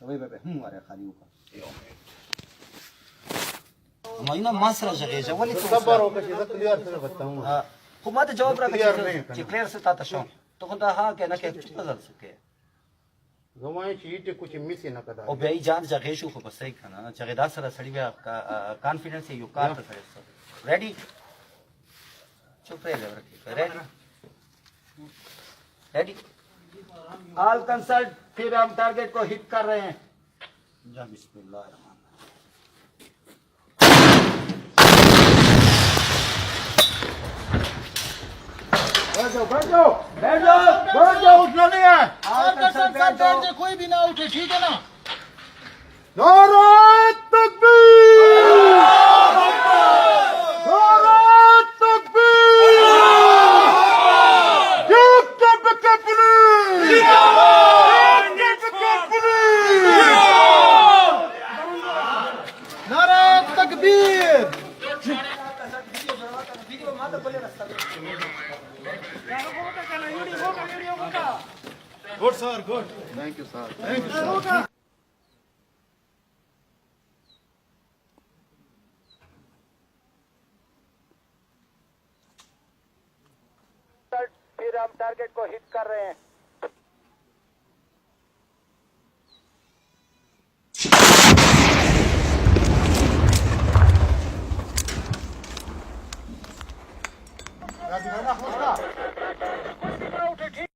شوي بقى على خليوكا ما اینا ماسره ژغېږه ولې صبر وکړه چې زه کلیار سره بتاوم خو ما ته جواب راکړه کلیار نه یم چې کلیر څه تا ته شو ته خو دا ها کې نه کې چپ ځل سکے زه وایم چې ایټه کوچ میس نه کړه او بیا یې جان ژغې شو خو بس یې کنه چې دا سره سړی بیا کانفیډنس یو کار ته سره ریډي چپ رہے ریډي ریډي all consult फिर हम target को हिट कर रहे हैं जा बिस्मिल्लाह बैठ जाओ उठना नहीं है ऑल कंसल्ट बैठ जाओ कोई भी ना उठे ठीक है ना नारा तकबीर नारा तकबीर नारा तकबीर good sir good thank you sir thank you sir फिर हम टारगेट को हिट कर रहे हैं